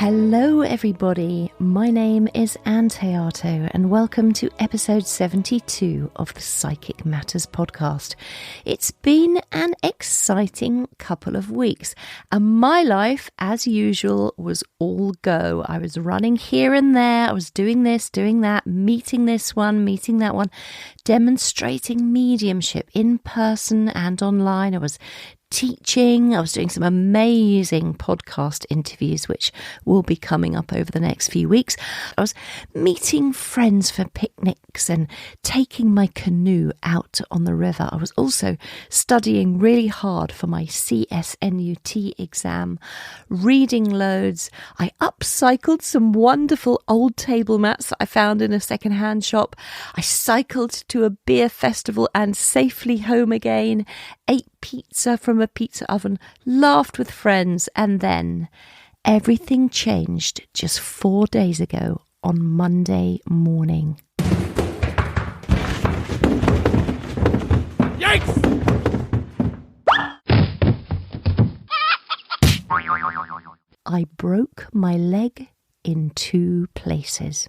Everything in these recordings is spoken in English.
Hello everybody, my name is Ann Théato and welcome to episode 72 of the Psychic Matters podcast. It's been an exciting couple of weeks and my life, as usual, was all go. I was running here and there, I was doing this, doing that, meeting this one, meeting that one, demonstrating mediumship in person and online. I was teaching, I was doing some amazing podcast interviews which will be coming up over the next few weeks. I was meeting friends for picnics and taking my canoe out on the river. I was also studying really hard for my CSNUT exam, reading loads. I upcycled some wonderful old table mats that I found in a secondhand shop. I cycled to a beer festival and safely home again, ate pizza from a pizza oven, laughed with friends, and then everything changed just 4 days ago on Monday morning. Yikes! I broke my leg in 2 places.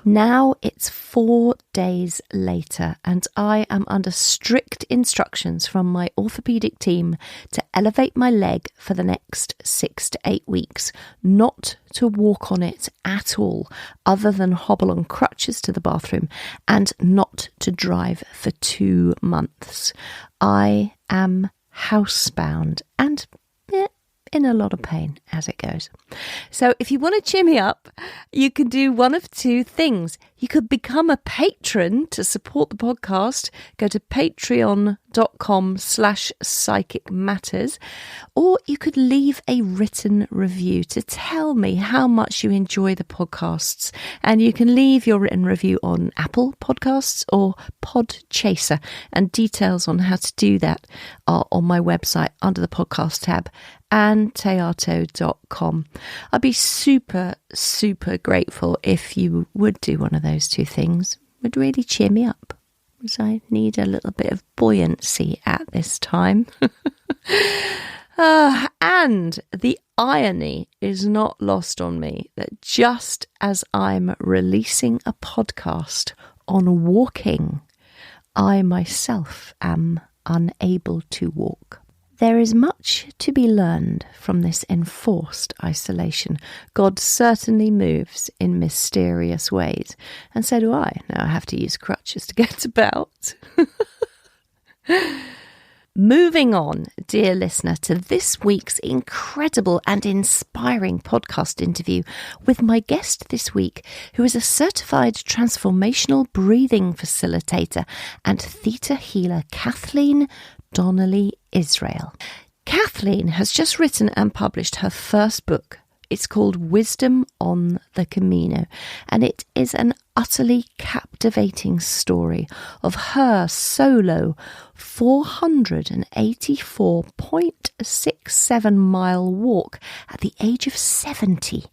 Now it's 4 days later and I am under strict instructions from my orthopedic team to elevate my leg for the next 6 to 8 weeks, not to walk on it at all other than hobble on crutches to the bathroom, and not to drive for 2 months. I am housebound and in a lot of pain as it goes. So if you want to cheer me up, you can do one of 2 things. You could become a patron to support the podcast. Go to patreon.com/psychic matters, or you could leave a written review to tell me how much you enjoy the podcasts. And you can leave your written review on Apple Podcasts or Podchaser, and details on how to do that are on my website under the podcast tab, anntheato.com. I'd be super grateful if you would do one of those 2 things. It would really cheer me up, because I need a little bit of buoyancy at this time. And the irony is not lost on me that just as I'm releasing a podcast on walking, I myself am unable to walk. There is much to be learned from this enforced isolation. God certainly moves in mysterious ways, and so do I. Now I have to use crutches to get about. Moving on, dear listener, to this week's incredible and inspiring podcast interview with my guest this week, who is a certified transformational breathing facilitator and Theta healer, Kathleen Donnelly Israel. Kathleen has just written and published her first book. It's called Wisdom on the Camino, and it is an utterly captivating story of her solo 484.67 mile walk at the age of 70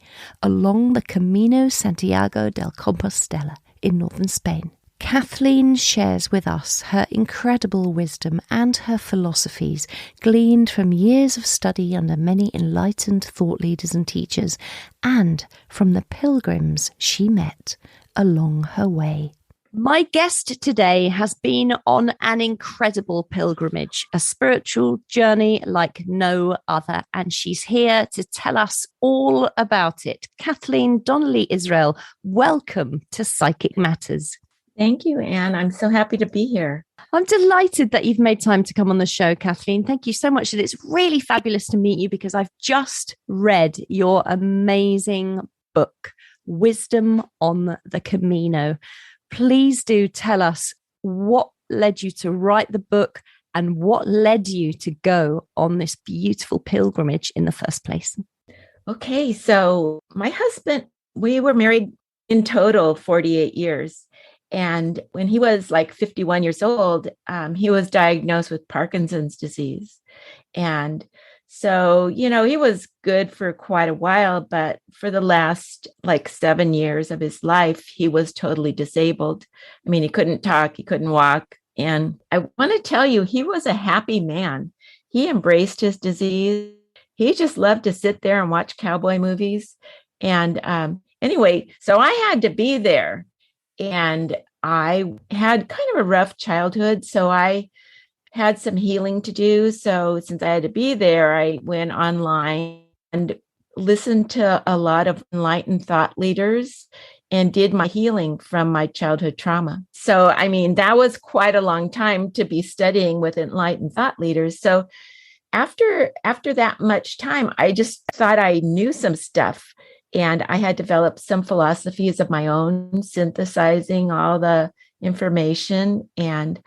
along the Camino Santiago de Compostela in Northern Spain. Kathleen shares with us her incredible wisdom and her philosophies gleaned from years of study under many enlightened thought leaders and teachers, and from the pilgrims she met along her way. My guest today has been on an incredible pilgrimage, a spiritual journey like no other, and she's here to tell us all about it. Kathleen Donnelly Israel, welcome to Psychic Matters. Thank you, Anne. I'm so happy to be here. I'm delighted that you've made time to come on the show, Kathleen. Thank you so much. And it's really fabulous to meet you because I've just read your amazing book, Wisdom on the Camino. Please do tell us what led you to write the book and what led you to go on this beautiful pilgrimage in the first place. Okay, so my husband, we were married in total 48 years. And when he was like 51 years old, he was diagnosed with Parkinson's disease. And so, he was good for quite a while, but for the last like 7 years of his life, he was totally disabled. I mean, he couldn't talk, he couldn't walk. And I want to tell you, he was a happy man. He embraced his disease. he just loved to sit there and watch cowboy movies. And anyway, so I had to be there. And I had kind of a rough childhood. So I had some healing to do. So since I had to be there, I went online and listened to a lot of enlightened thought leaders and did my healing from my childhood trauma. So, I mean, that was quite a long time to be studying with enlightened thought leaders. So after that much time, I just thought I knew some stuff. And I had developed some philosophies of my own, synthesizing all the information, and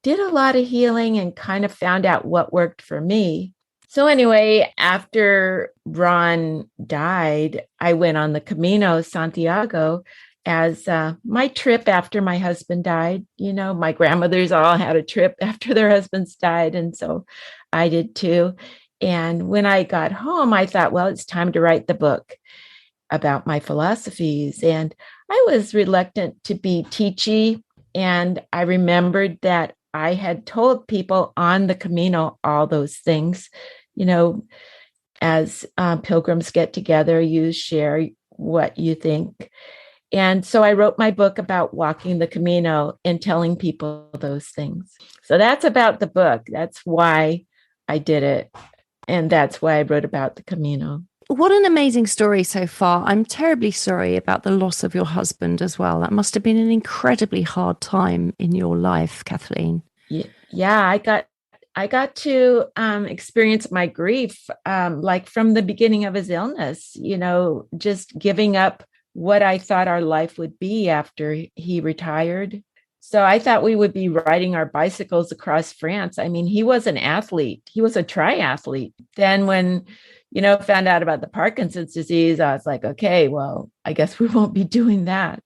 did a lot of healing and kind of found out what worked for me. So anyway, after Ron died, I went on the Camino Santiago as my trip after my husband died. You know, my grandmothers all had a trip after their husbands died. And so I did too. And when I got home, I thought, well, it's time to write the book about my philosophies. And I was reluctant to be teachy. And I remembered that I had told people on the Camino all those things, you know, as pilgrims get together, you share what you think. And so I wrote my book about walking the Camino and telling people those things. So that's about the book. That's why I did it. And that's why I wrote about the Camino. What an amazing story so far. I'm terribly sorry about the loss of your husband as well. That must have been an incredibly hard time in your life, Kathleen. Yeah, I got to experience my grief like from the beginning of his illness, you know, just giving up what I thought our life would be after he retired. So I thought we would be riding our bicycles across France. I mean, he was an athlete. He was a triathlete. Then when, you know, found out about the Parkinson's disease, I was like, okay, well, I guess we won't be doing that.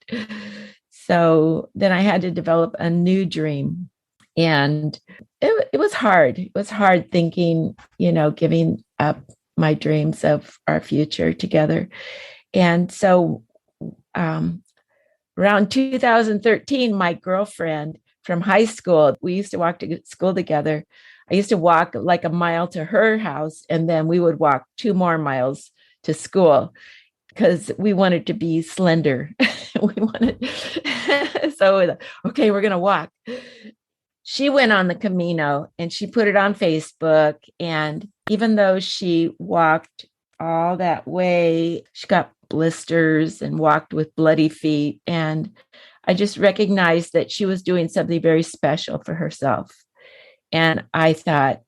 So then I had to develop a new dream. And it was hard. It was hard thinking, you know, giving up my dreams of our future together. And so around 2013, my girlfriend from high school, we used to walk to school together. I used to walk like a mile to her house, and then we would walk 2 more miles to school because we wanted to be slender. We wanted, so okay, we're going to walk. She went on the Camino and she put it on Facebook. And even though she walked all that way, she got blisters and walked with bloody feet. And I just recognized that she was doing something very special for herself. And I thought,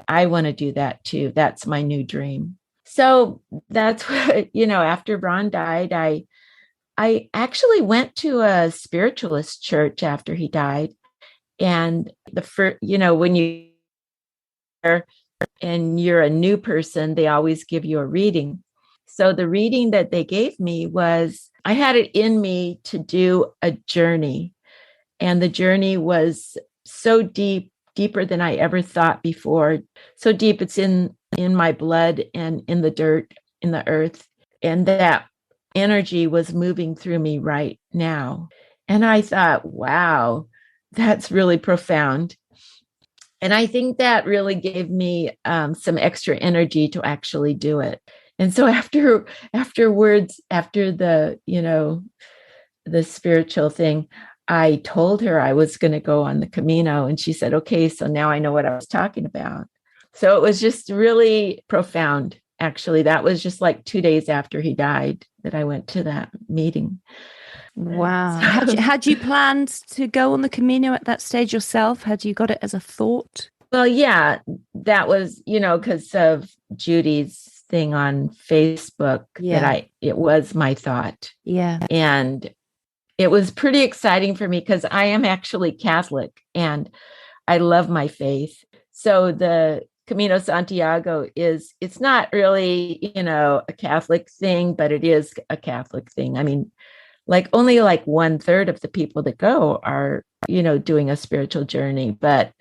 I want to do that too. That's my new dream. So that's what, you know, after Ron died, I actually went to a spiritualist church after he died. And the first, you know, when you're a new person, they always give you a reading. So the reading that they gave me was, I had it in me to do a journey. And the journey was so deep, deeper than I ever thought before. So deep, it's in my blood and in the dirt, in the earth. And that energy was moving through me right now. And I thought, wow, that's really profound. And I think that really gave me some extra energy to actually do it. And so afterwards, after the, you know, the spiritual thing, I told her I was going to go on the Camino. And she said, okay, so now I know what I was talking about. So it was just really profound. Actually, that was just like 2 days after he died that I went to that meeting. Wow. Had you planned to go on the Camino at that stage yourself? Had you got it as a thought? Well, yeah, that was, you know, because of Judy's thing on Facebook, it was my thought. Yeah. And it was pretty exciting for me because I am actually Catholic and I love my faith. So the Camino Santiago it's not really, you know, a Catholic thing, but it is a Catholic thing. I mean, like only like 1/3 of the people that go are, you know, doing a spiritual journey. But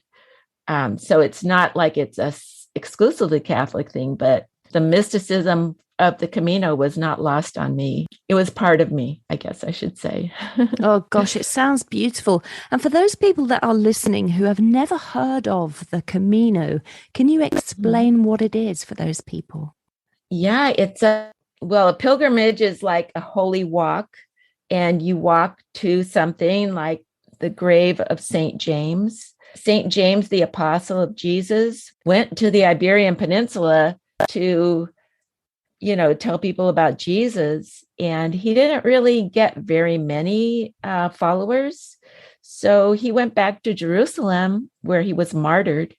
so it's not like it's a exclusively Catholic thing, but the mysticism of the Camino was not lost on me. It was part of me, I guess I should say. Oh, gosh, it sounds beautiful. And for those people that are listening who have never heard of the Camino, can you explain what it is for those people? Yeah, a pilgrimage is like a holy walk, and you walk to something like the grave of St. James. St. James, the apostle of Jesus, went to the Iberian Peninsula to, tell people about Jesus. And he didn't really get very many followers. So he went back to Jerusalem, where he was martyred.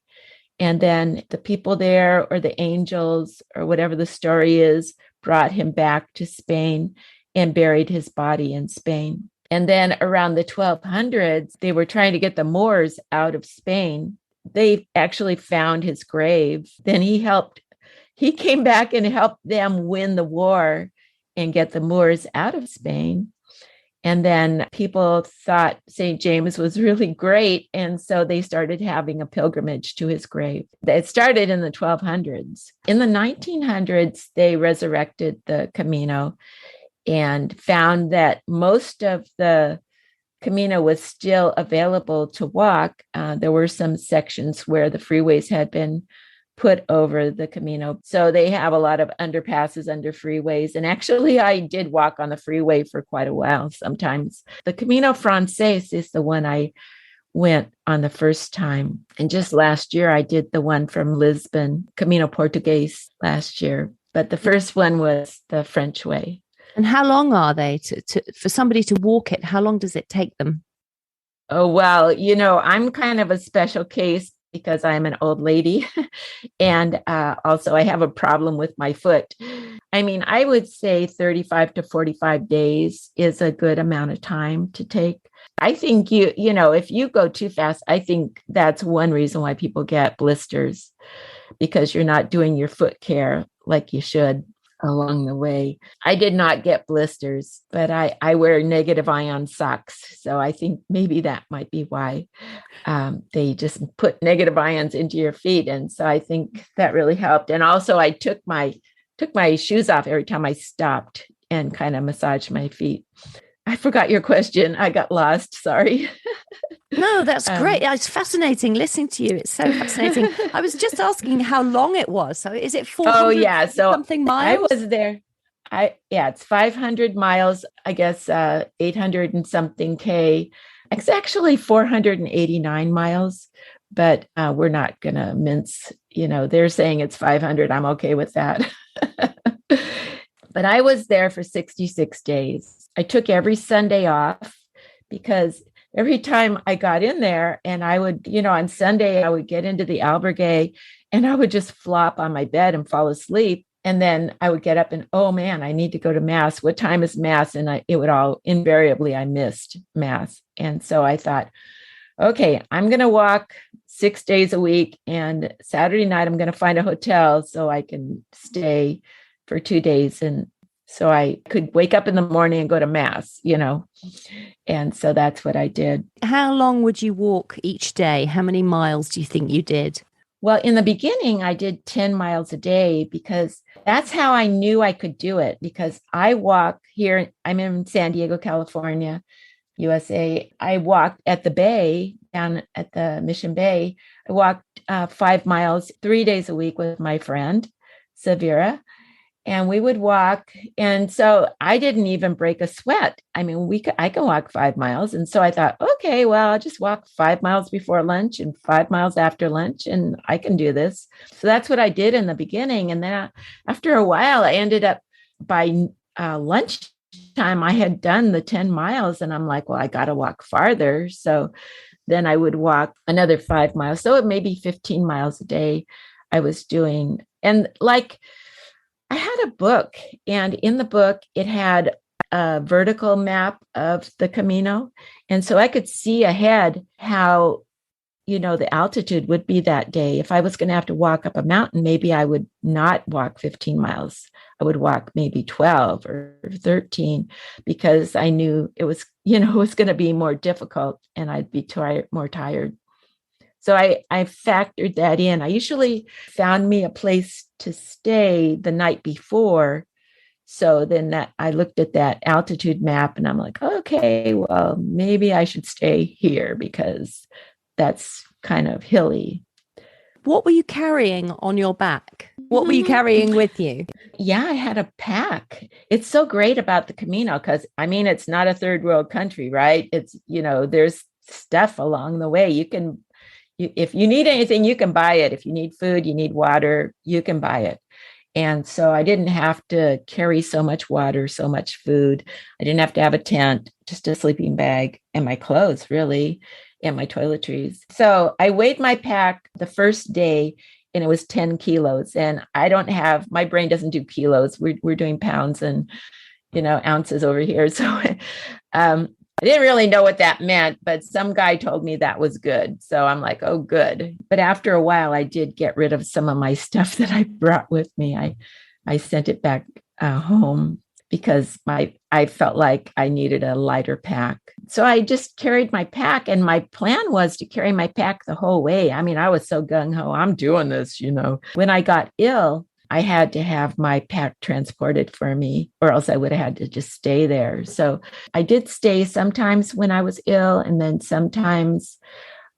And then the people there, or the angels, or whatever the story is, brought him back to Spain and buried his body in Spain. And then around the 1200s, they were trying to get the Moors out of Spain. They actually found his grave. Then he came back and helped them win the war and get the Moors out of Spain. And then people thought St. James was really great. And so they started having a pilgrimage to his grave. It started in the 1200s. In the 1900s, they resurrected the Camino and found that most of the Camino was still available to walk. There were some sections where the freeways had been put over the Camino. So they have a lot of underpasses under freeways. And actually, I did walk on the freeway for quite a while sometimes. The Camino Frances is the one I went on the first time. And just last year, I did the one from Lisbon, Camino Portuguese last year. But the first one was the French way. And how long are they for somebody to walk it? How long does it take them? Oh, well, I'm kind of a special case because I'm an old lady. And also I have a problem with my foot. I mean, I would say 35 to 45 days is a good amount of time to take. I think if you go too fast, I think that's one reason why people get blisters, because you're not doing your foot care like you should along the way. I did not get blisters, but I wear negative ion socks. So I think maybe that might be why they just put negative ions into your feet. And so I think that really helped. And also I took my shoes off every time I stopped and kind of massaged my feet. I forgot your question. I got lost. Sorry. No, that's great. It's fascinating listening to you. It's so fascinating. I was just asking how long it was. So is it 400 something miles? I was there. It's 500 miles, I guess 800 and something K. It's actually 489 miles, but we're not going to mince, they're saying it's 500. I'm okay with that. But I was there for 66 days. I took every Sunday off because every time I got in there and I would, on Sunday, I would get into the albergue and I would just flop on my bed and fall asleep. And then I would get up and, oh man, I need to go to mass. What time is mass? And it would all invariably, I missed mass. And so I thought, okay, I'm going to walk 6 days a week, and Saturday night, I'm going to find a hotel so I can stay for 2 days. And so I could wake up in the morning and go to mass, And so that's what I did. How long would you walk each day? How many miles do you think you did? Well, in the beginning, I did 10 miles a day because that's how I knew I could do it, because I walk here. I'm in San Diego, California, USA. I walked at the bay, down at the Mission Bay. I walked 5 miles 3 days a week with my friend, Severa. And we would walk. And so I didn't even break a sweat. I mean, I can walk 5 miles. And so I thought, okay, well, I'll just walk 5 miles before lunch and 5 miles after lunch, and I can do this. So that's what I did in the beginning. And then after a while, I ended up by lunchtime, I had done the 10 miles and I'm like, well, I got to walk farther. So then I would walk another 5 miles. So it may be 15 miles a day I was doing. And I had a book, and in the book, it had a vertical map of the Camino. And so I could see ahead how, the altitude would be that day. If I was going to have to walk up a mountain, maybe I would not walk 15 miles. I would walk maybe 12 or 13 because I knew it was, it was going to be more difficult and I'd be more tired. So I factored that in. I usually found me a place to stay the night before. So then I looked at that altitude map and I'm like, okay, well, maybe I should stay here because that's kind of hilly. What were you carrying on your back? What were you carrying with you? Yeah, I had a pack. It's so great about the Camino because, I mean, it's not a third world country, right? It's, there's stuff along the way. If you need anything, you can buy it. If you need food, you need water, you can buy it. And so I didn't have to carry so much water, so much food. I didn't have to have a tent, just a sleeping bag and my clothes, really, and my toiletries. So I weighed my pack the first day and it was 10 kilos. And my brain doesn't do kilos. We're doing pounds and, ounces over here. So I didn't really know what that meant, but some guy told me that was good. So I'm like, oh, good. But after a while, I did get rid of some of my stuff that I brought with me. I sent it back home because I felt like I needed a lighter pack. So I just carried my pack, and my plan was to carry my pack the whole way. I mean, I was so gung-ho, I'm doing this, When I got ill, I had to have my pack transported for me, or else I would have had to just stay there. So I did stay sometimes when I was ill, and then sometimes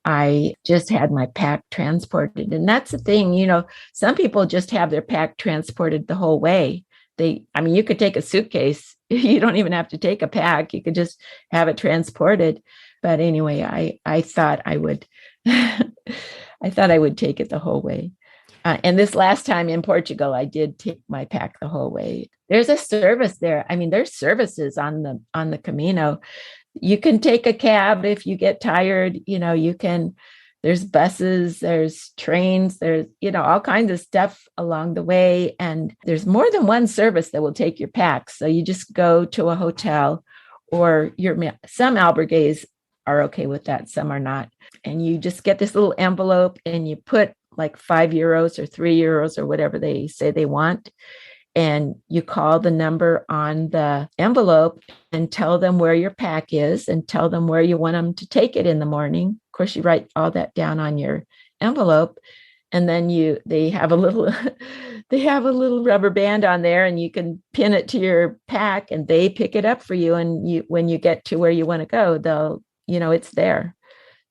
I just had my pack transported. And that's the thing, some people just have their pack transported the whole way. You could take a suitcase. You don't even have to take a pack. You could just have it transported. But anyway, I thought I would, I thought I would take it the whole way. And this last time in Portugal, I did take my pack the whole way. There's a service there. I mean, there's services on the Camino. You can take a cab if you get tired. There's buses, there's trains, there's, all kinds of stuff along the way. And there's more than one service that will take your pack. So you just go to a hotel, or some albergues are okay with that. Some are not. And you just get this little envelope and you put like €5 or €3 or whatever they say they want. And you call the number on the envelope and tell them where your pack is and tell them where you want them to take it in the morning. Of course, you write all that down on your envelope. And then they have a little rubber band on there, and you can pin it to your pack and they pick it up for you. And when you get to where you want to go, they'll, it's there.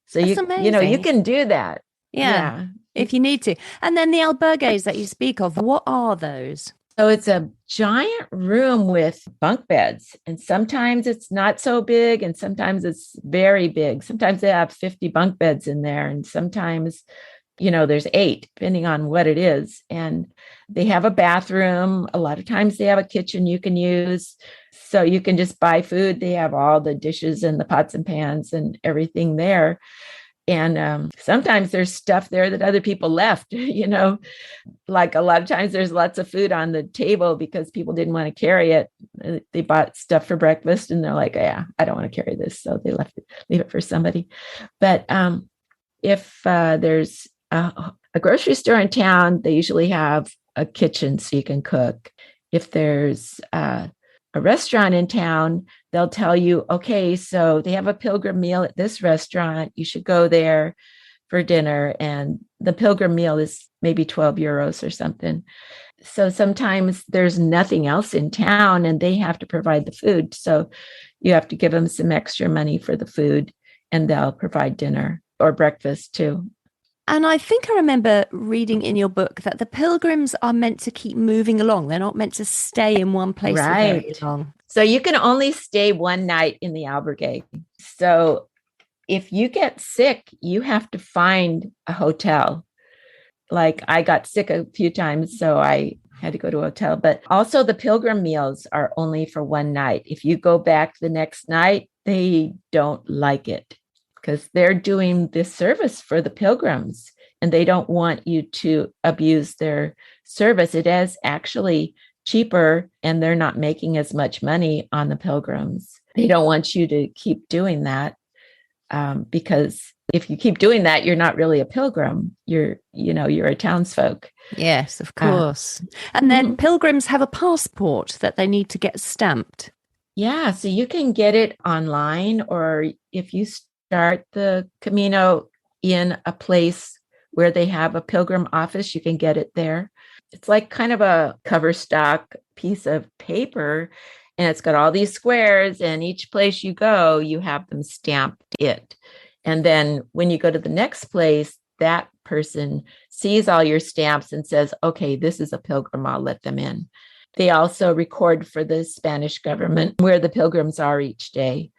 So you can do that. Yeah. If you need to. And then the albergues that you speak of, what are those? So it's a giant room with bunk beds, and sometimes it's not so big and sometimes it's very big. Sometimes they have 50 bunk beds in there, and sometimes, there's 8, depending on what it is. And they have a bathroom. A lot of times they have a kitchen you can use. So you can just buy food. They have all the dishes and the pots and pans and everything there. And sometimes there's stuff there that other people left, like a lot of times there's lots of food on the table because people didn't want to carry it. They bought stuff for breakfast and they're like, yeah, I don't want to carry this. So they leave it for somebody. But if there's a grocery store in town, they usually have a kitchen so you can cook. If there's a restaurant in town, they'll tell you, okay, so they have a pilgrim meal at this restaurant. You should go there for dinner. And the pilgrim meal is maybe €12 or something. So sometimes there's nothing else in town and they have to provide the food. So you have to give them some extra money for the food and they'll provide dinner or breakfast too. And I think I remember reading in your book that the pilgrims are meant to keep moving along. They're not meant to stay in one place for very long. So you can only stay one night in the albergue. So if you get sick, you have to find a hotel. Like I got sick a few times, so I had to go to a hotel. But also the pilgrim meals are only for one night. If you go back the next night, they don't like it, because they're doing this service for the pilgrims and they don't want you to abuse their service. It is actually cheaper and they're not making as much money on the pilgrims. They don't want you to keep doing that because if you keep doing that, you're not really a pilgrim. You're a townsfolk. Yes, of course. And then pilgrims have a passport that they need to get stamped. Yeah, so you can get it online, or if you start the Camino in a place where they have a pilgrim office, you can get it there. It's like kind of a cover stock piece of paper, and it's got all these squares, and each place you go, you have them stamped it. And then when you go to the next place, that person sees all your stamps and says, okay, this is a pilgrim, I'll let them in. They also record for the Spanish government where the pilgrims are each day,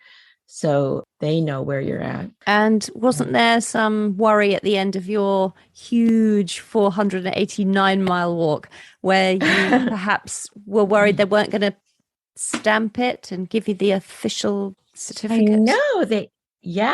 so they know where you're at. And wasn't there some worry at the end of your huge 489-mile walk where you perhaps were worried they weren't going to stamp it and give you the official certificate? I know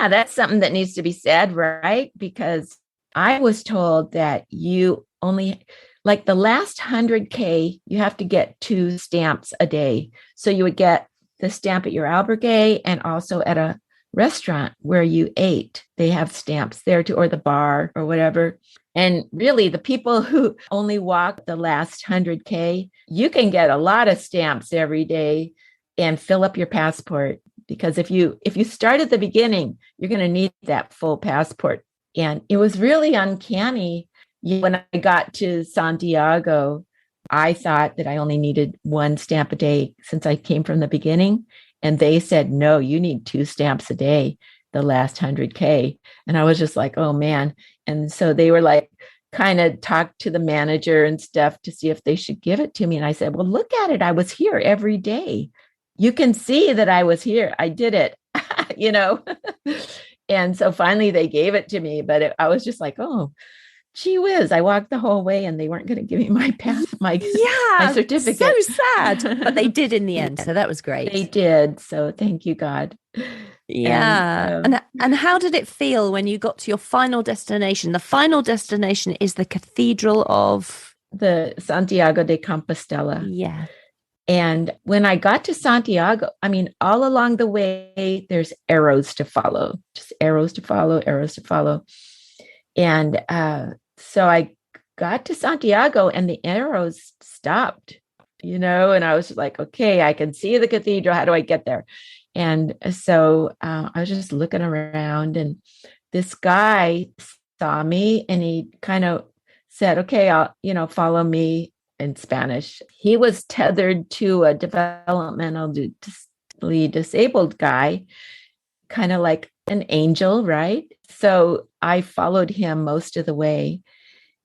that's something that needs to be said, right? Because I was told that you only, like the last 100K, you have to get 2 stamps a day. So you would get the stamp at your albergue and also at a restaurant where you ate. They have stamps there too, or the bar or whatever. And really, the people who only walk the last 100K, you can get a lot of stamps every day and fill up your passport. Because if you start at the beginning, you're going to need that full passport. And it was really uncanny. When I got to Santiago, I thought that I only needed 1 stamp a day since I came from the beginning. And they said, no, you need 2 stamps a day, the last 100K. And I was just like, oh, man. And so they were like, kind of talked to the manager and stuff to see if they should give it to me. And I said, well, look at it. I was here every day. You can see that I was here. I did it, And so finally they gave it to me, but I was just like, oh, gee whiz. I walked the whole way and they weren't going to give me my my certificate. So sad, but they did in the end. So that was great. They did. So thank you, God. Yeah. And how did it feel when you got to your final destination? The final destination is the Cathedral of the Santiago de Compostela. Yeah. And when I got to Santiago, I mean, all along the way, there's arrows to follow, just arrows to follow, arrows to follow. And so I got to Santiago and the arrows stopped, and I was like, okay, I can see the cathedral. How do I get there? And so I was just looking around and this guy saw me and he kind of said, okay, I'll, follow me. In Spanish. He was tethered to a developmentally disabled guy, kind of like an angel, right? So I followed him most of the way.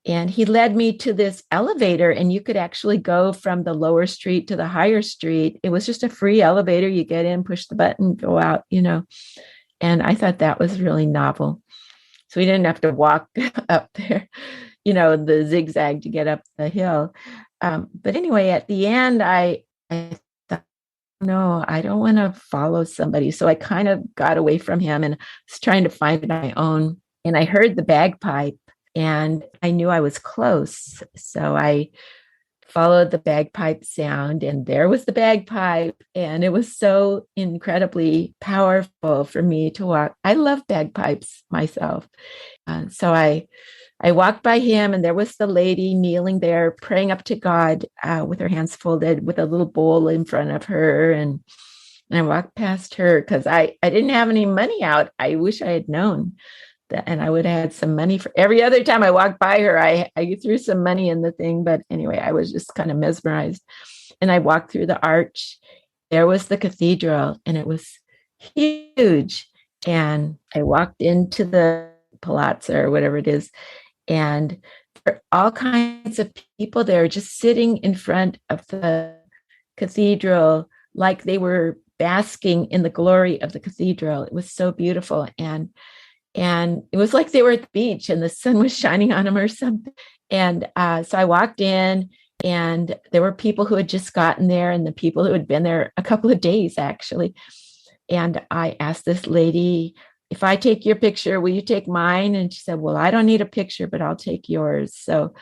And he led me to this elevator, and you could actually go from the lower street to the higher street. It was just a free elevator. You get in, push the button, go out, And I thought that was really novel. So we didn't have to walk up there, the zigzag to get up the hill. But anyway, at the end, I thought, no, I don't want to follow somebody. So I kind of got away from him and was trying to find it on my own. And I heard the bagpipe and I knew I was close. So I followed the bagpipe sound and there was the bagpipe. And it was so incredibly powerful for me to walk. I love bagpipes myself. So I walked by him and there was the lady kneeling there praying up to God with her hands folded with a little bowl in front of her. And I walked past her because I didn't have any money out. I wish I had known that, and I would have had some money for every other time I walked by her. I threw some money in the thing. But anyway, I was just kind of mesmerized. And I walked through the arch. There was the cathedral and it was huge. And I walked into the palazzo or whatever it is. And there are all kinds of people there just sitting in front of the cathedral like they were basking in the glory of the cathedral. It was so beautiful. And it was like they were at the beach and the sun was shining on them or something. And so I walked in and there were people who had just gotten there and the people who had been there a couple of days, actually. And I asked this lady, if I take your picture, will you take mine? And she said, well, I don't need a picture, but I'll take yours. So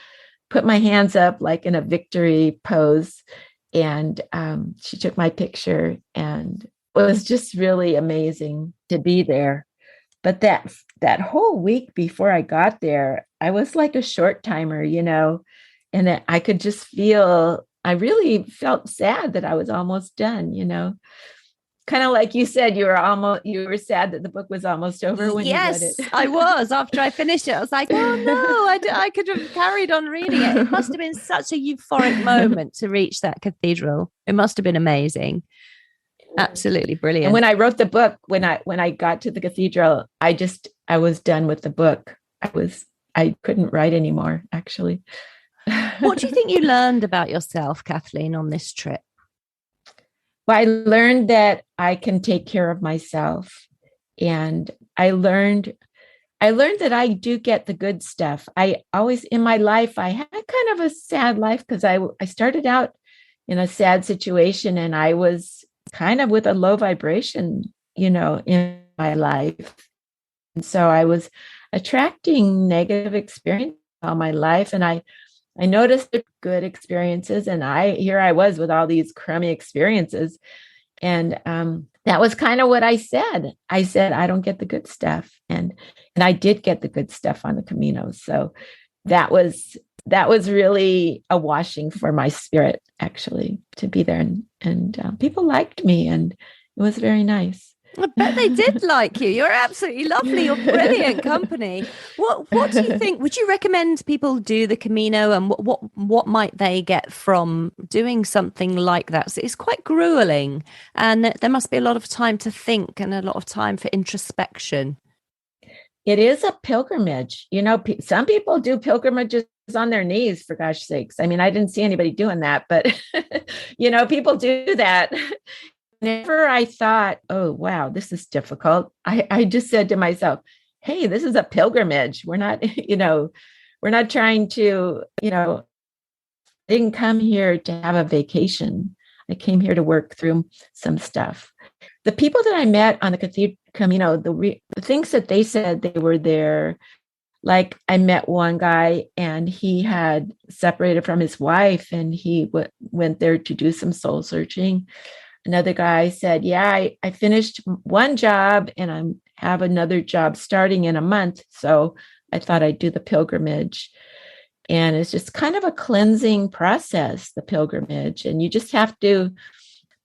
put my hands up like in a victory pose. And she took my picture and it was just really amazing to be there. But that whole week before I got there, I was like a short timer, and that I could just feel, I really felt sad that I was almost done, Kind of like you said, you were sad that the book was almost over when you read it. Yes, I was. After I finished it, I was like, oh no, I could have carried on reading it. It must have been such a euphoric moment to reach that cathedral. It must have been amazing. Absolutely brilliant. And when I wrote the book, when I got to the cathedral, I was done with the book. I couldn't write anymore, actually. What do you think you learned about yourself, Kathleen, on this trip? Well, I learned that I can take care of myself. And I learned that I do get the good stuff. I always in my life, I had kind of a sad life because I started out in a sad situation and I was kind of with a low vibration, in my life. And so I was attracting negative experiences all my life. And I noticed the good experiences. And here I was with all these crummy experiences. And that was kind of what I said. I said, I don't get the good stuff. And I did get the good stuff on the Camino. So that was really a washing for my spirit, actually, to be there. And people liked me, and it was very nice. I bet they did like you. You're absolutely lovely. You're brilliant company. What do you think? Would you recommend people do the Camino, and what might they get from doing something like that? So it's quite grueling, and there must be a lot of time to think and a lot of time for introspection. It is a pilgrimage. Some people do pilgrimages on their knees, for gosh sakes. I mean, I didn't see anybody doing that, but people do that. Whenever I thought, oh, wow, this is difficult, I just said to myself, hey, this is a pilgrimage. We're not, we're not trying to, I didn't come here to have a vacation. I came here to work through some stuff. The people that I met on the Camino, the things that they said they were there, like I met one guy and he had separated from his wife and he went there to do some soul searching. Another guy said, yeah, I finished one job and I have another job starting in a month. So I thought I'd do the pilgrimage. And it's just kind of a cleansing process, the pilgrimage. And you just have to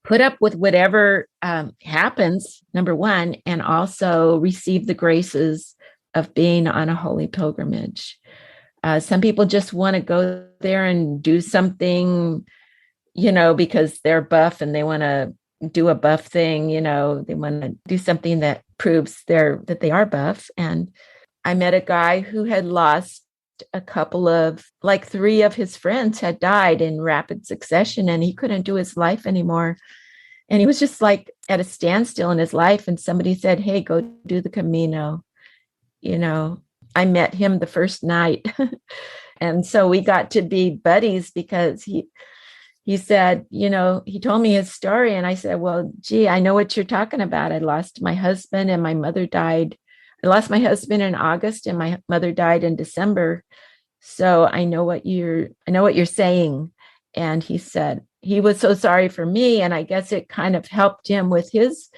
put up with whatever happens, number one, and also receive the graces of being on a holy pilgrimage. Some people just want to go there and do something, because they're buff and they want to do a buff thing, they want to do something that proves that they are buff. And I met a guy who had lost a couple of, like 3 of his friends had died in rapid succession and he couldn't do his life anymore. And he was just like at a standstill in his life. And somebody said, hey, go do the Camino. I met him the first night. And so we got to be buddies because he said, he told me his story. And I said, well, gee, I know what you're talking about. I lost my husband and my mother died. I lost my husband in August and my mother died in December. So I know what you're saying. And he said he was so sorry for me. And I guess it kind of helped him with his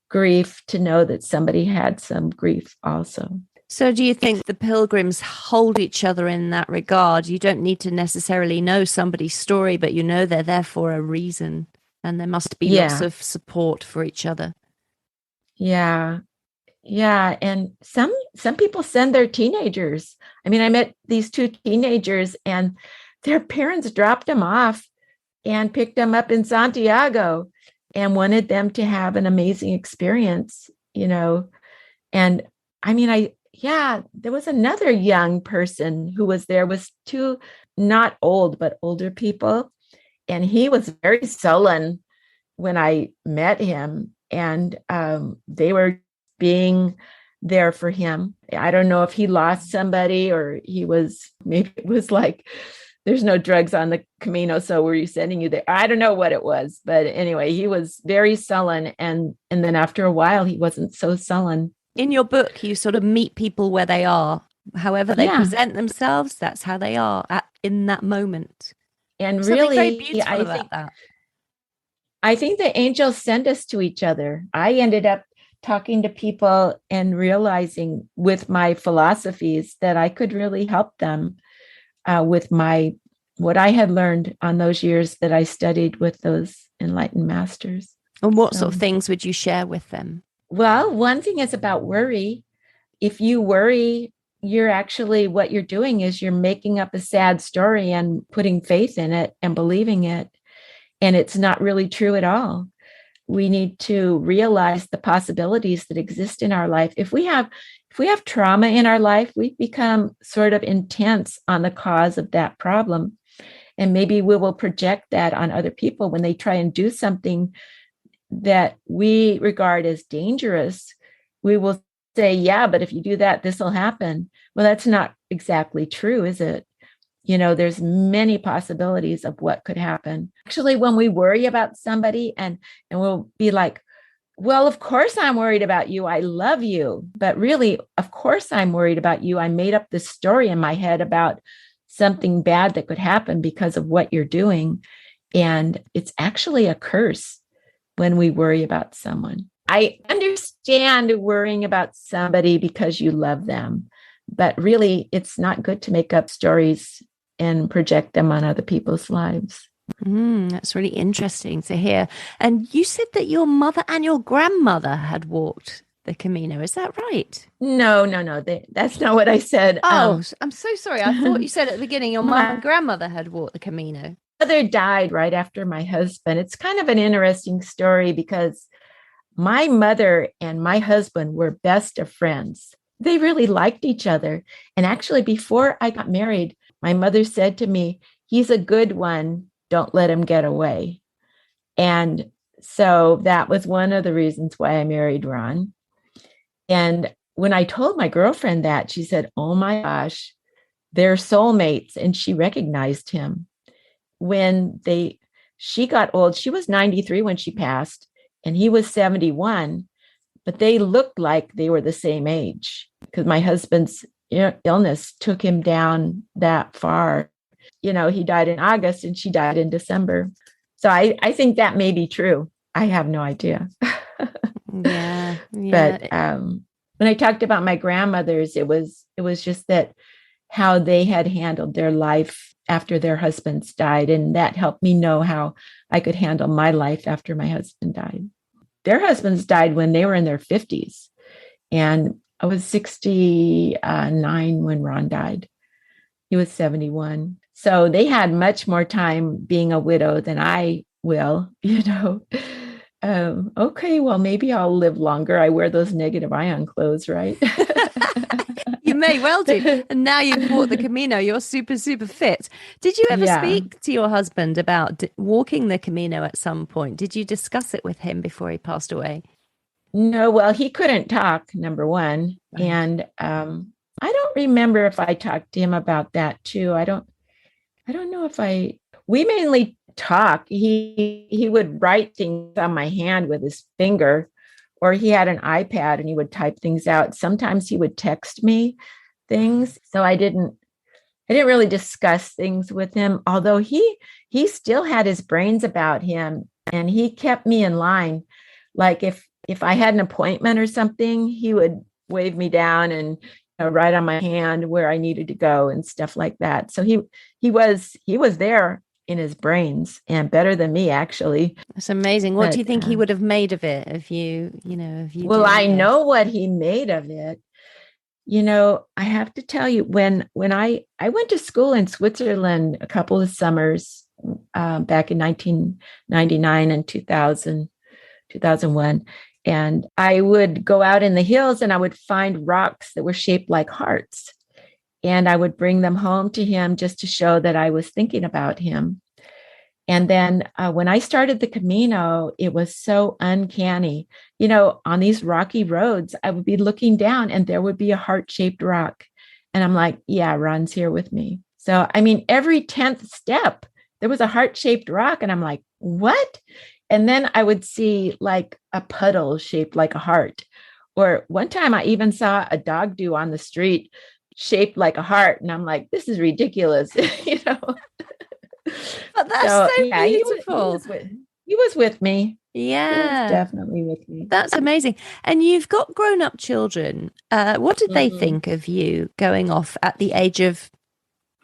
grief to know that somebody had some grief also. So do you think the pilgrims hold each other in that regard? You don't need to necessarily know somebody's story, but they're there for a reason. And there must be lots of support for each other. Yeah. Yeah. And some people send their teenagers. I mean, I met these 2 teenagers and their parents dropped them off and picked them up in Santiago and wanted them to have an amazing experience, And I mean, there was another young person who was there, was 2 not old, but older people. And he was very sullen when I met him. And they were being there for him. I don't know if he lost somebody or maybe it was like, there's no drugs on the Camino, so were you sending you there? I don't know what it was. But anyway, he was very sullen. And then after a while, he wasn't so sullen. In your book, you sort of meet people where they are. However they present themselves, that's how they are in that moment. And There's really, very beautiful about that. I think the angels send us to each other. I ended up talking to people and realizing with my philosophies that I could really help them with what I had learned on those years that I studied with those enlightened masters. And what sort of things would you share with them? Well, one thing is about worry. If you worry, what you're doing is you're making up a sad story and putting faith in it and believing it. And it's not really true at all. We need to realize the possibilities that exist in our life. If if we have trauma in our life, we become sort of intense on the cause of that problem. And maybe we will project that on other people when they try and do something that we regard as dangerous. We will say, yeah, but if you do that, this will happen. Well, that's not exactly true, is it? There's many possibilities of what could happen. Actually, when we worry about somebody and we'll be like, well, of course I'm worried about you. I love you. But really, of course I'm worried about you. I made up this story in my head about something bad that could happen because of what you're doing. And it's actually a curse when we worry about someone. I understand worrying about somebody because you love them, but really it's not good to make up stories and project them on other people's lives. That's really interesting to hear. And you said that your mother and your grandmother had walked the Camino. Is that right? No. That's not what I said. Oh, I'm so sorry. I thought you said at the beginning your mother and grandmother had walked the Camino. My mother died right after my husband. It's kind of an interesting story because my mother and my husband were best of friends. They really liked each other. And actually, before I got married, my mother said to me, he's a good one. Don't let him get away. And so that was one of the reasons why I married Ron. And when I told my girlfriend that, she said, oh my gosh, they're soulmates. And she recognized him. She got old, she was 93 when she passed, and he was 71, but they looked like they were the same age because my husband's illness took him down that far. He died in August and she died in December. So I think that may be true. I have no idea. Yeah. But when I talked about my grandmothers, it was just that how they had handled their life after their husbands died. And that helped me know how I could handle my life after my husband died. Their husbands died when they were in their 50s. And I was 69 when Ron died. He was 71. So they had much more time being a widow than I will, Okay, well, maybe I'll live longer. I wear those negative ion clothes, right? You may well do. And now you've walked the Camino, you're super, super fit. Did you ever speak to your husband about walking the Camino at some point? Did you discuss it with him before he passed away? No, well, he couldn't talk, number one. Right. And I don't remember if I talked to him about that too. I don't know if we mainly talk. He would write things on my hand with his finger, or he had an iPad and he would type things out. Sometimes he would text me things. So I didn't really discuss things with him, although he still had his brains about him and he kept me in line. Like if I had an appointment or something, he would wave me down and write on my hand where I needed to go and stuff like that. So he was there in his brains, and better than me, actually. That's amazing. What do you think he would have made of it if you Well, I know what he made of it. I have to tell you, when I went to school in Switzerland a couple of summers back in 1999 and 2001, and I would go out in the hills and I would find rocks that were shaped like hearts. And I would bring them home to him just to show that I was thinking about him. And then when I started the Camino, it was so uncanny. On these rocky roads, I would be looking down and there would be a heart-shaped rock. And I'm like, yeah, Ron's here with me. So, every 10th step, there was a heart-shaped rock. And I'm like, what? And then I would see like a puddle shaped like a heart. Or one time I even saw a dog do on the street shaped like a heart. And I'm like, this is ridiculous, But that's so beautiful. He was with me. Yeah. He was definitely with me. That's amazing. And you've got grown-up children. What did they think of you going off at the age of,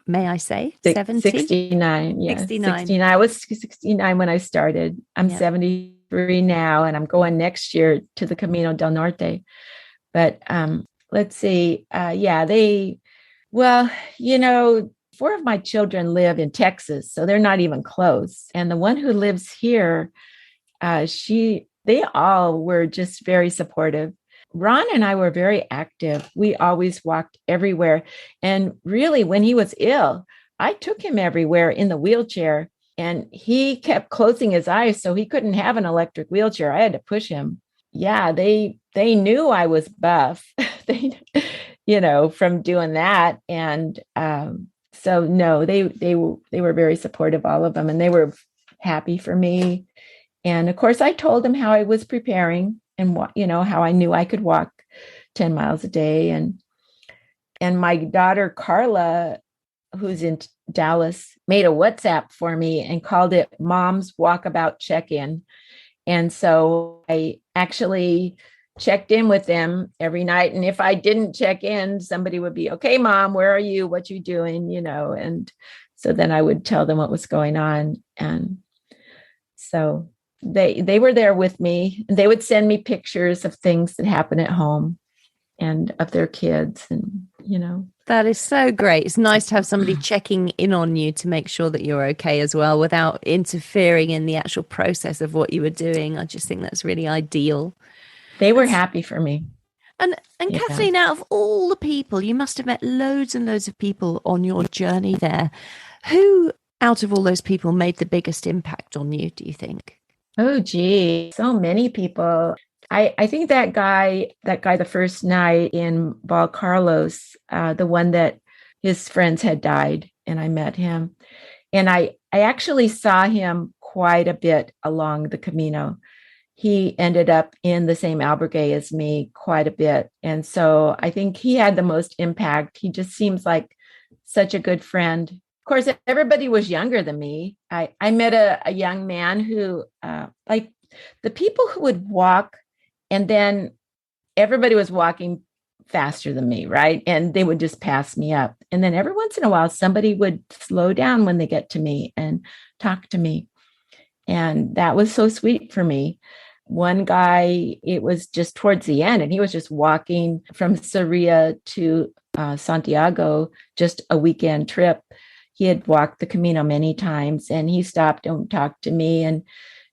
may I say, 70? 69. Yeah, 69. I was 69 when I started. I'm 73 now, and I'm going next year to the Camino del Norte. But let's see. Four of my children live in Texas, so they're not even close. And the one who lives here, they all were just very supportive. Ron and I were very active. We always walked everywhere. And really, when he was ill, I took him everywhere in the wheelchair, and he kept closing his eyes, so he couldn't have an electric wheelchair. I had to push him. Yeah, they knew I was buff. They, from doing that. And so no, they were very supportive, all of them, and they were happy for me. And of course, I told them how I was preparing and how I knew I could walk 10 miles a day. And my daughter, Carla, who's in Dallas, made a WhatsApp for me and called it Mom's Walkabout Check-in. And so I actually checked in with them every night. And if I didn't check in, somebody would be, okay, Mom, where are you? What you doing? And so then I would tell them what was going on. And so they were there with me, and they would send me pictures of things that happen at home and of their kids. And, That is so great. It's nice to have somebody checking in on you to make sure that you're okay as well, without interfering in the actual process of what you were doing. I just think that's really ideal. They were happy for me. And Kathleen, out of all the people, you must have met loads and loads of people on your journey there. Who out of all those people made the biggest impact on you, do you think? Oh, gee, so many people. I think that guy, the first night in Valcarlos, the one that his friends had died, and I met him. And I actually saw him quite a bit along the Camino. He ended up in the same albergue as me quite a bit. And so I think he had the most impact. He just seems like such a good friend. Of course, everybody was younger than me. I met a young man who, like the people who would walk, and then everybody was walking faster than me, right? And they would just pass me up. And then every once in a while, somebody would slow down when they get to me and talk to me. And that was so sweet for me. One guy, it was just towards the end, and he was just walking from Sarria to Santiago, just a weekend trip. He had walked the Camino many times, and he stopped and talked to me and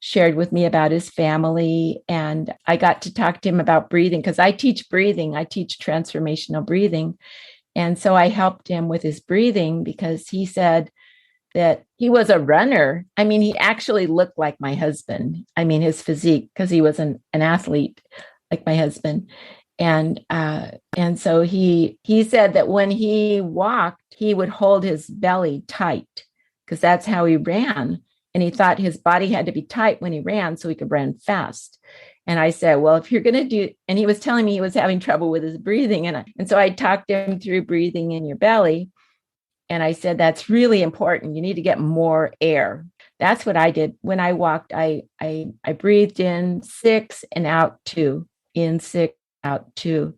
shared with me about his family. And I got to talk to him about breathing, because I teach breathing. I teach transformational breathing. And so I helped him with his breathing, because he said that he was a runner. I mean, he actually looked like my husband. I mean, his physique, because he was an athlete like my husband. And so he said that when he walked, he would hold his belly tight, because that's how he ran. And he thought his body had to be tight when he ran so he could run fast. And I said, well, if you're going to do, and he was telling me he was having trouble with his breathing. And so I talked him through breathing in your belly. And I said, that's really important. You need to get more air. That's what I did. When I walked, I breathed in 6 and out 2, in 6, out 2.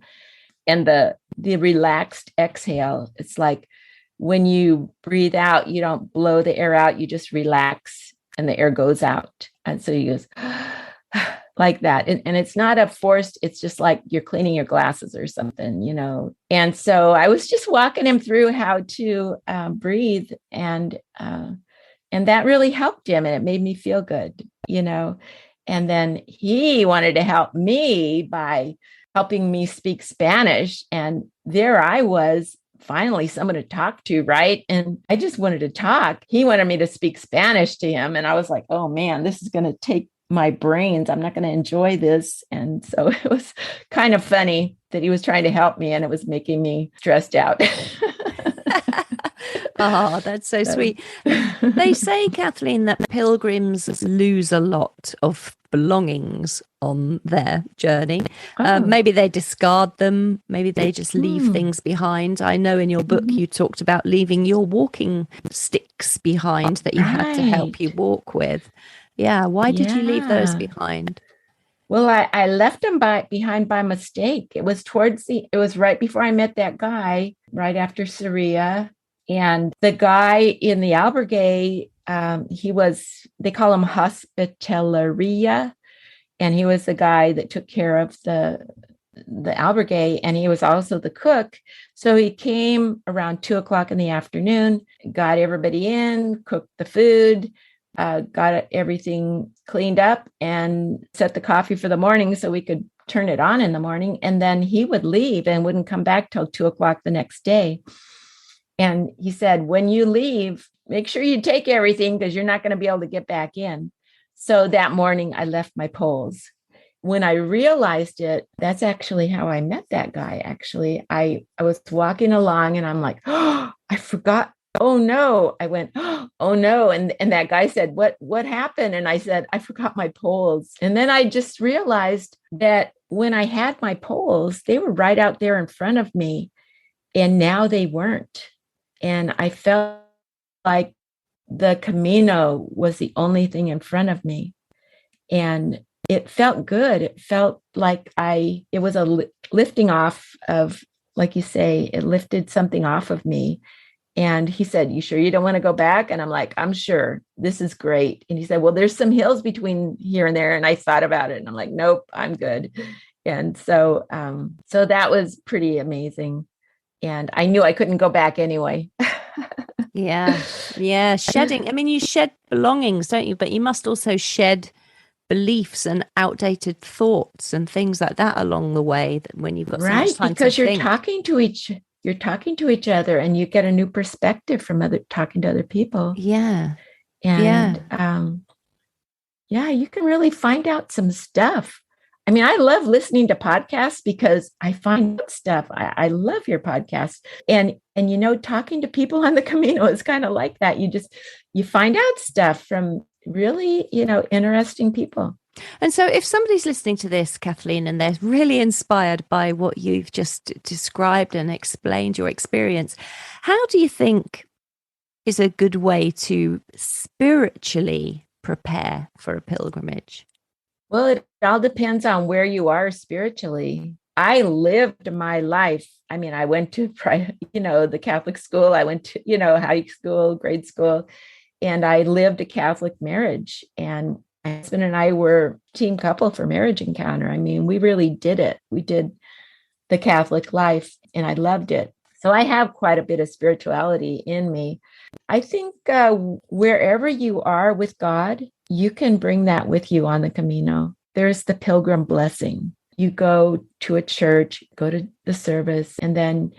And the relaxed exhale, it's like when you breathe out, you don't blow the air out, you just relax and the air goes out. And so you just like that. And it's not a forced, it's just like you're cleaning your glasses or something. And so I was just walking him through how to breathe. And that really helped him, and it made me feel good. And then he wanted to help me by helping me speak Spanish. And there I was, finally someone to talk to, right? And I just wanted to talk. He wanted me to speak Spanish to him. And I was like, oh man, this is going to take my brains. I'm not going to enjoy this. And so it was kind of funny that he was trying to help me, and it was making me stressed out. Oh, that's so sweet. They say, Kathleen, that pilgrims lose a lot of belongings on their journey. Maybe they discard them. Maybe they just leave things behind. I know in your book you talked about leaving your walking sticks behind that you had to help you walk with. Yeah. Why did you leave those behind? Well, I left them behind by mistake. It was right before I met that guy, right after Sarria. And the guy in the albergue, they call him Hospitalaria. And he was the guy that took care of the albergue, and he was also the cook. So he came around 2:00 in the afternoon, got everybody in, cooked the food, got everything cleaned up, and set the coffee for the morning so we could turn it on in the morning. And then he would leave and wouldn't come back till 2 o'clock the next day. And he said, when you leave, make sure you take everything because you're not going to be able to get back in. So that morning I left my poles. When I realized it, that's actually how I met that guy. Actually, I was walking along and I'm like, oh, I forgot. Oh no. I went, oh no. And that guy said, what happened? And I said, I forgot my poles. And then I just realized that when I had my poles, they were right out there in front of me. And now they weren't. And I felt like the Camino was the only thing in front of me. And it felt good. It felt like it was a lifting off of, like you say, it lifted something off of me. And he said, you sure you don't want to go back? And I'm like, I'm sure. This is great. And he said, well, there's some hills between here and there. And I thought about it and I'm like, nope, I'm good. And so that was pretty amazing. And I knew I couldn't go back anyway. Yeah. Yeah. Shedding. I mean, you shed belongings, don't you? But you must also shed beliefs and outdated thoughts and things like that along the way, that when you've got so much time because to think. You're talking to each other and you get a new perspective from talking to other people. Yeah. And you can really find out some stuff. I mean, I love listening to podcasts because I find stuff. I love your podcast. And talking to people on the Camino is kind of like that. You find out stuff from really, interesting people. And so if somebody's listening to this, Kathleen, and they're really inspired by what you've just described and explained your experience, how do you think is a good way to spiritually prepare for a pilgrimage? Well, it all depends on where you are spiritually. I lived my life. I mean, I went to, the Catholic school. I went to, high school, grade school, and I lived a Catholic marriage. And my husband and I were team couple for Marriage Encounter. I mean, we really did it. We did the Catholic life and I loved it. So I have quite a bit of spirituality in me. I think wherever you are with God, you can bring that with you on the Camino. There's the pilgrim blessing. You go to a church, go to the service, and then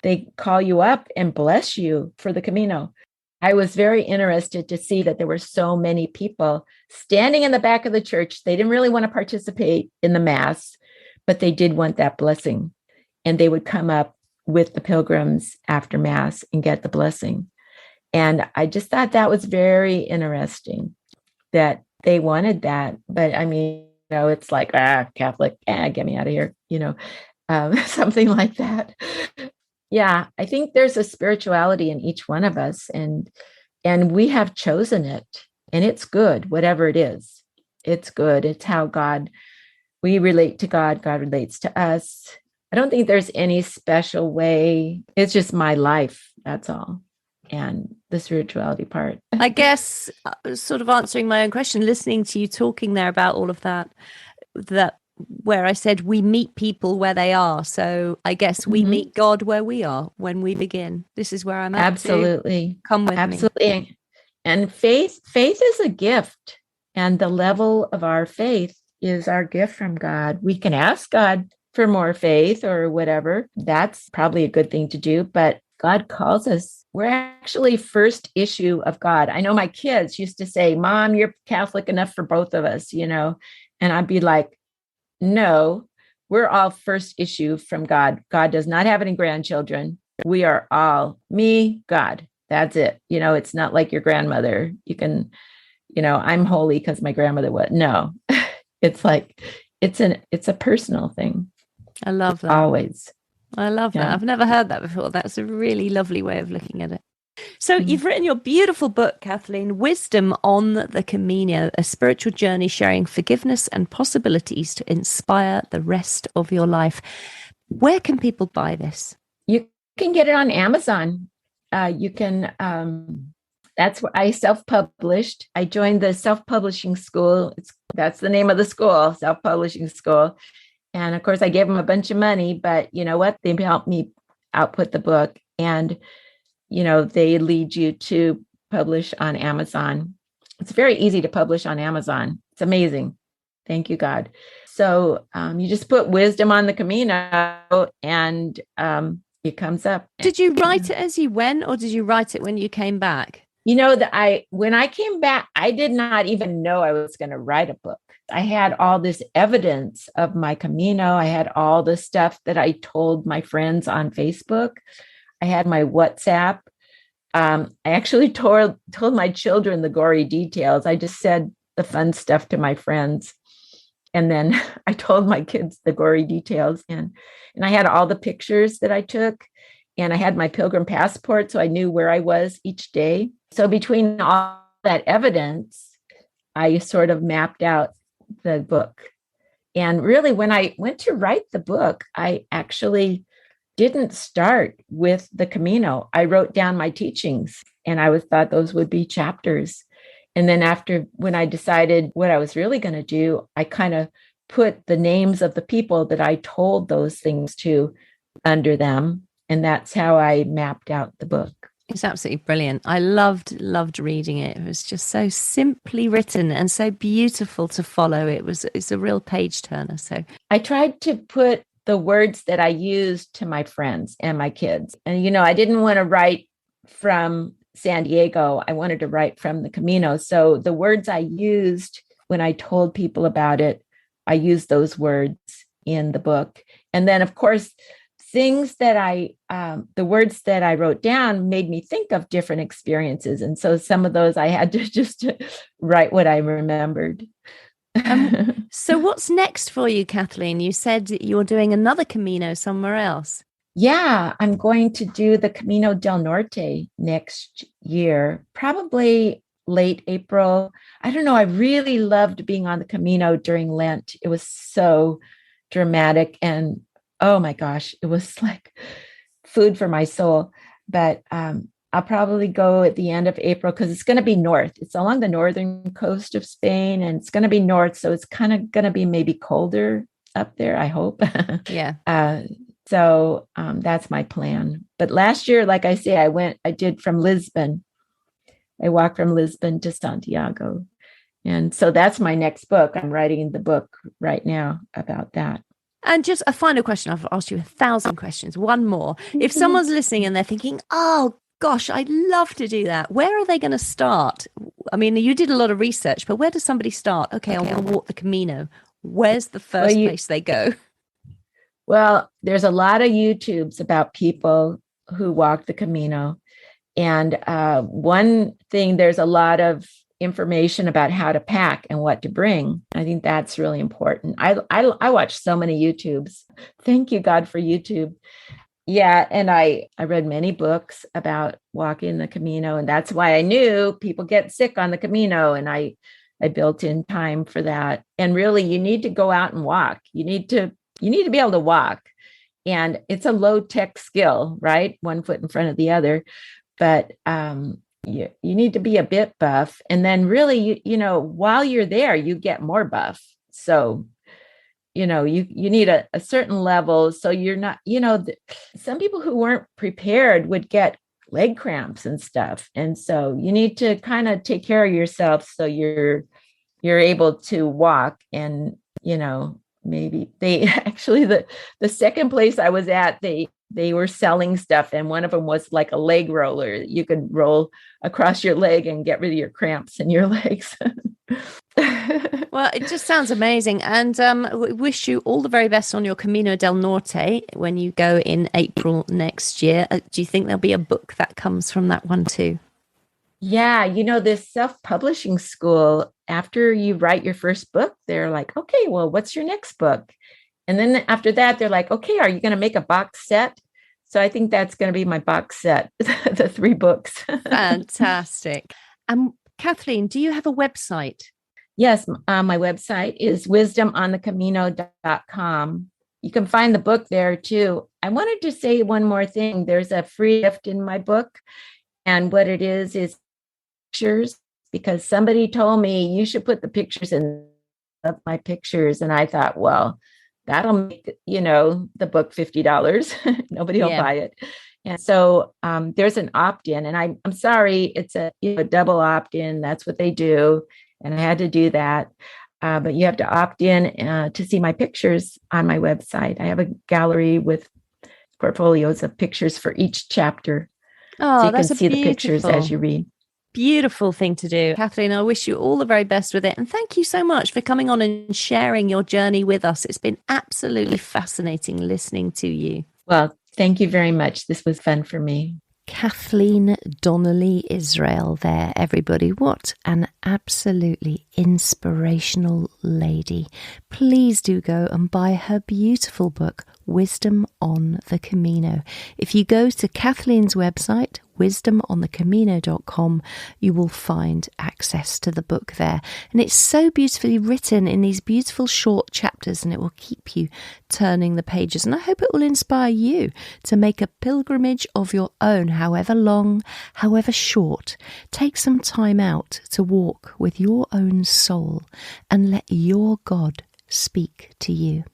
they call you up and bless you for the Camino. I was very interested to see that there were so many people standing in the back of the church. They didn't really want to participate in the Mass, but they did want that blessing. And they would come up with the pilgrims after Mass and get the blessing. And I just thought that was very interesting that they wanted that. But I mean, it's like, Catholic, get me out of here, something like that. Yeah, I think there's a spirituality in each one of us, and we have chosen it, and it's good, whatever it is. It's good. It's how we relate to God. God relates to us. I don't think there's any special way. It's just my life. That's all. And the spirituality part. I guess sort of answering my own question, listening to you talking there about all of that where I said we meet people where they are. So I guess we meet God where we are when we begin. This is where I'm at. Absolutely. Come with me. Absolutely. And faith is a gift. And the level of our faith is our gift from God. We can ask God for more faith or whatever. That's probably a good thing to do. But God calls us. We're actually first issue of God. I know my kids used to say, Mom, you're Catholic enough for both of us, And I'd be like, no, we're all first issue from God. God does not have any grandchildren. We are all me, God. That's it. It's not like your grandmother. You can, I'm holy because my grandmother was. No, it's like, it's a personal thing. I love that. Always. I love that. I've never heard that before. That's a really lovely way of looking at it. So you've written your beautiful book, Kathleen, Wisdom on the Camino, a spiritual journey sharing forgiveness and possibilities to inspire the rest of your life. Where can people buy this? You can get it on Amazon. You can, that's where I self-published. I joined the self-publishing school. That's the name of the school, self-publishing school. And of course I gave them a bunch of money, but you know what? They helped me output the book, and they lead you to publish on Amazon. It's very easy to publish on Amazon. It's amazing. Thank you, God. So you just put wisdom on the Camino and it comes up. Did you write it as you went, or did you write it when you came back? When I came back, I did not even know I was going to write a book. I had all this evidence of my Camino. I had all the stuff that I told my friends on Facebook. I had my WhatsApp. I actually told my children the gory details. I just said the fun stuff to my friends. And then I told my kids the gory details. And I had all the pictures that I took. And I had my pilgrim passport, so I knew where I was each day. So between all that evidence, I sort of mapped out the book. And really, when I went to write the book, I actually didn't start with the Camino. I wrote down my teachings, and I thought those would be chapters. And then when I decided what I was really going to do, I kind of put the names of the people that I told those things to under them. And that's how I mapped out the book. It's absolutely brilliant. I loved reading it. It was just so simply written and so beautiful to follow. It's a real page turner. So I tried to put the words that I used to my friends and my kids. And, I didn't want to write from San Diego. I wanted to write from the Camino. So the words I used when I told people about it, I used those words in the book. And then, of course, things that the words that I wrote down made me think of different experiences. And so some of those I had to just write what I remembered. So what's next for you, Kathleen? You said you're doing another Camino somewhere else. Yeah, I'm going to do the Camino del Norte next year, probably late April. I don't know. I really loved being on the Camino during Lent. It was so dramatic and oh my gosh, it was like food for my soul. But I'll probably go at the end of April because it's going to be north. It's along the northern coast of Spain and it's going to be north. So it's kind of going to be maybe colder up there, I hope. Yeah. So that's my plan. But last year, like I say, I did from Lisbon. I walked from Lisbon to Santiago. And so that's my next book. I'm writing the book right now about that. And just a final question. I've asked you 1,000 questions. One more. If someone's listening and they're thinking, oh, gosh, I'd love to do that. Where are they going to start? I mean, you did a lot of research, but where does somebody start? Okay, I want to walk the Camino. Where's the first place they go? Well, there's a lot of YouTubes about people who walk the Camino. And one thing, there's a lot of information about how to pack and what to bring. I think that's really important. I watch so many YouTubes. Thank you, God, for YouTube. Yeah. And I read many books about walking the Camino. And that's why I knew people get sick on the Camino. And I built in time for that. And really, you need to go out and walk. You need to be able to walk. And it's a low tech skill, right? One foot in front of the other. But you need to be a bit buff. And then really, while you're there, you get more buff. So, you need a certain level. So you're not, some people who weren't prepared would get leg cramps and stuff. And so you need to kind of take care of yourself so you're able to walk. And, maybe they actually, the second place I was at, they were selling stuff. And one of them was like a leg roller. You could roll across your leg and get rid of your cramps in your legs. Well, it just sounds amazing. And we wish you all the very best on your Camino del Norte when you go in April next year. Do you think there'll be a book that comes from that one too? Yeah, this self-publishing school, after you write your first book, they're like, okay, well, what's your next book? And then after that, they're like, okay, are you going to make a box set? So I think that's going to be my box set, the 3 books. Fantastic. Kathleen, do you have a website? Yes, my website is wisdomonthecamino.com. You can find the book there too. I wanted to say one more thing. There's a free gift in my book. And what it is pictures, because somebody told me you should put the pictures in of my pictures. And I thought, well, that'll make, the book $50. Nobody will buy it. And so there's an opt-in, and I'm sorry, it's a double opt-in. That's what they do. And I had to do that. but you have to opt in to see my pictures on my website. I have a gallery with portfolios of pictures for each chapter. Oh, so you can that's see the pictures as you read. Beautiful thing to do. Kathleen, I wish you all the very best with it. And thank you so much for coming on and sharing your journey with us. It's been absolutely fascinating listening to you. Well, thank you very much. This was fun for me. Kathleen Donnelly Israel there, everybody. What an absolutely inspirational lady. Please do go and buy her beautiful book, Wisdom on the Camino. If you go to Kathleen's website, wisdomonthecamino.com, you will find access to the book there. And it's so beautifully written in these beautiful short chapters, and it will keep you turning the pages. And I hope it will inspire you to make a pilgrimage of your own, however long, however short. Take some time out to walk with your own soul and let your God speak to you.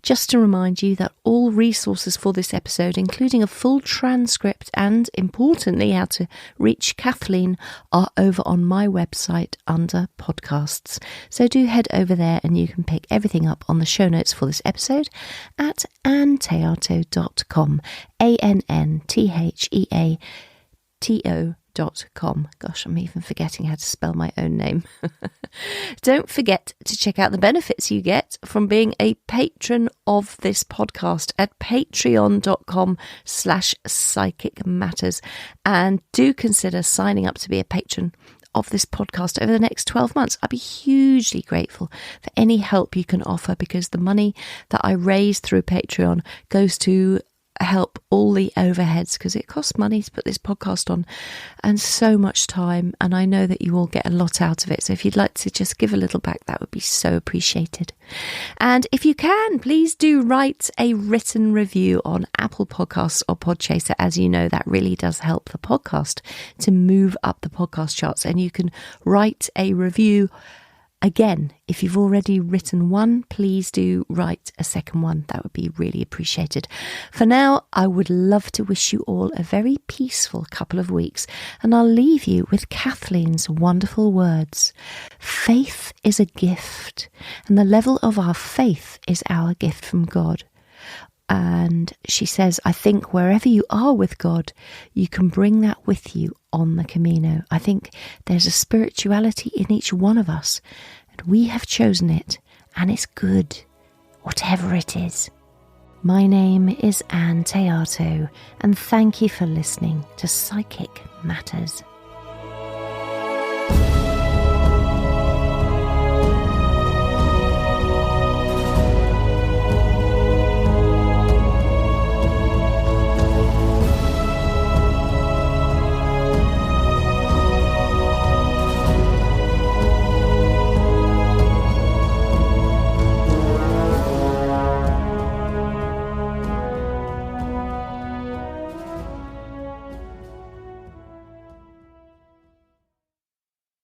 Just to remind you that all resources for this episode, including a full transcript and, importantly, how to reach Kathleen, are over on my website under podcasts. So do head over there and you can pick everything up on the show notes for this episode at anntheato.com, ANNTHEATO.com. Gosh, I'm even forgetting how to spell my own name. Don't forget to check out the benefits you get from being a patron of this podcast at patreon.com/psychic matters. And do consider signing up to be a patron of this podcast over the next 12 months. I'd be hugely grateful for any help you can offer, because the money that I raise through Patreon goes to help all the overheads, because it costs money to put this podcast on and so much time, and I know that you all get a lot out of it. So if you'd like to just give a little back, that would be so appreciated. And if you can, please do write a written review on Apple Podcasts or Podchaser. As you know, that really does help the podcast to move up the podcast charts, and you can write a review. Again, if you've already written one, please do write a second one. That would be really appreciated. For now, I would love to wish you all a very peaceful couple of weeks, and I'll leave you with Kathleen's wonderful words. Faith is a gift, and the level of our faith is our gift from God. And she says, I think wherever you are with God, you can bring that with you on the Camino. I think there's a spirituality in each one of us, and we have chosen it, and it's good, whatever it is. My name is Ann Théato, and thank you for listening to Psychic Matters.